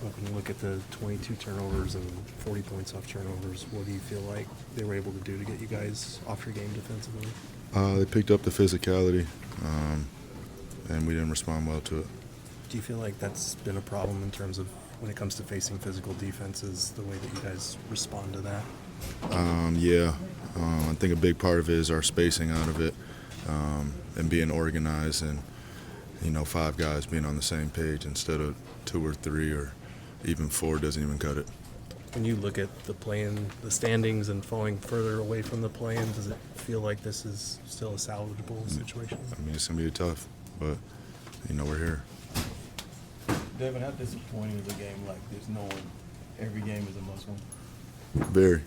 When you look at the 22 turnovers and 40 points off turnovers, what do you feel like they were able to do to get you guys off your game defensively? They picked up the physicality, and we didn't respond well to it. Do you feel like that's been a problem in terms of when it comes to facing physical defenses, the way that you guys respond to that? Yeah. I think a big part of it is our spacing out of it, and being organized, and 5 guys being on the same page instead of 2 or 3 or even 4 doesn't even cut it. When you look at the standings and falling further away from the play-in, does it feel like this is still a salvageable situation? I mean, it's going to be tough, but, we're here. Devin, how disappointing is a game like this, knowing every game is a must-win? Very.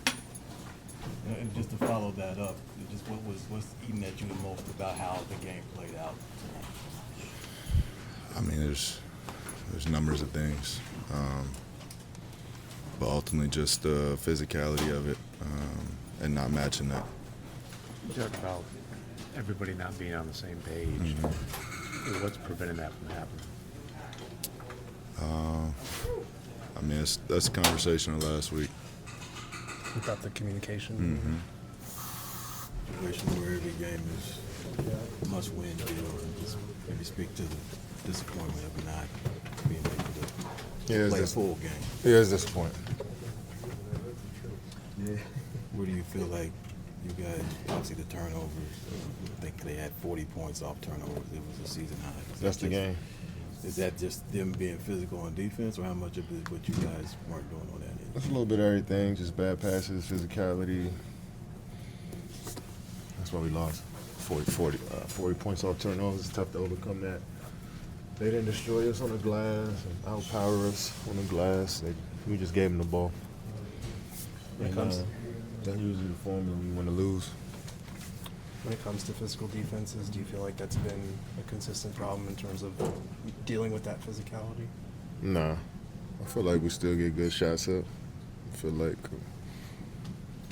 And just to follow that up, just what's eating at you the most about how the game played out tonight? I mean, there's numbers of things, but ultimately just the physicality of it, and not matching that. You talked about everybody not being on the same page. Mm-hmm. What's preventing that from happening? I mean, that's a conversation of last week. About the communication? Mm-hmm. Situation where every game is a must-win deal, and just maybe speak to the disappointment of not being able to play a full game. Yeah, it's disappointing. Yeah. Where do you feel like you guys, obviously the turnovers, I think they had 40 points off turnovers. It was a season high. That's the game. Is that just them being physical on defense, or how much of it what you guys weren't doing on that end? It's a little bit of everything, just bad passes, physicality. That's why we lost. 40 points off turnovers. It's tough to overcome that. They didn't destroy us on the glass and outpower us on the glass. We just gave them the ball. That's usually the formula we want to lose. When it comes to physical defenses, do you feel like that's been a consistent problem in terms of dealing with that physicality? Nah. I feel like we still get good shots up. I feel like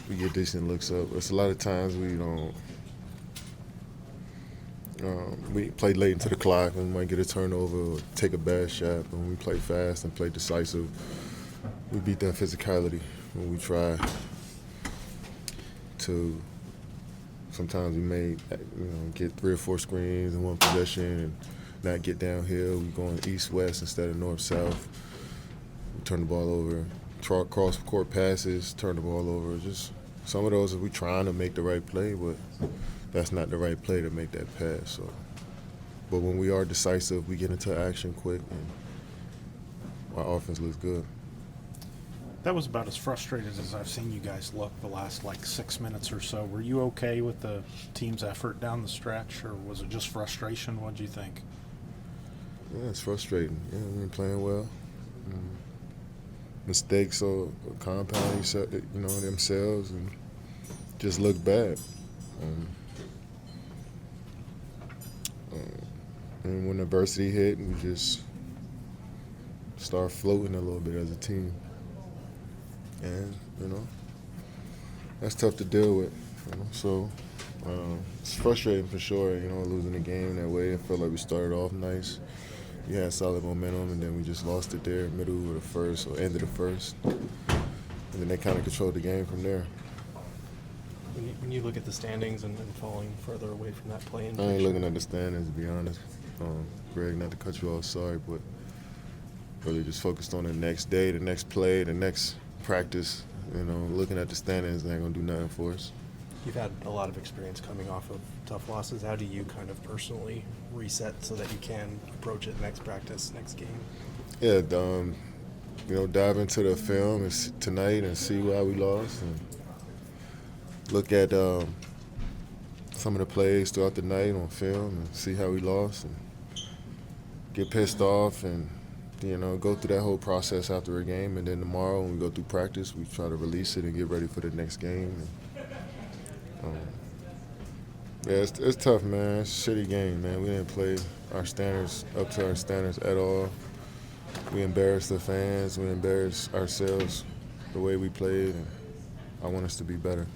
we get decent looks up. It's a lot of times we don't. We play late into the clock and we might get a turnover or take a bad shot. But when we play fast and play decisive, we beat that physicality. When we try to, sometimes we may get 3 or 4 screens in one possession and not get downhill. We're going east-west instead of north-south. We turn the ball over, cross-court passes, turn the ball over. Just some of those, we're trying to make the right play, but that's not the right play to make that pass. So, but when we are decisive, we get into action quick, and our offense looks good. That was about as frustrated as I've seen you guys look the last 6 minutes or so. Were you okay with the team's effort down the stretch, or was it just frustration? What do you think? Yeah, it's frustrating. Yeah, we're playing well. Mistakes will compound themselves and just look bad. And when adversity hit, we just start floating a little bit as a team. And, that's tough to deal with. So it's frustrating for sure, losing the game that way. I felt like we started off nice. We had solid momentum, and then we just lost it there, middle of the first or end of the first. And then they kind of controlled the game from there. When you look at the standings and falling further away from that play-in I ain't looking at the standings, to be honest. Greg, not to cut you off, sorry, but really just focused on the next day, the next play, the next practice. Looking at the standings ain't going to do nothing for us. You've had a lot of experience coming off of tough losses. How do you kind of personally reset so that you can approach it next practice, next game? Yeah, dive into the film tonight and see why we lost, and look at some of the plays throughout the night on film and see how we lost, and get pissed off and go through that whole process after a game. And then tomorrow when we go through practice, we try to release it and get ready for the next game. Yeah, it's tough, man. It's a shitty game, man. We didn't play our standards up to our standards at all. We embarrassed the fans. We embarrassed ourselves the way we played, and I want us to be better.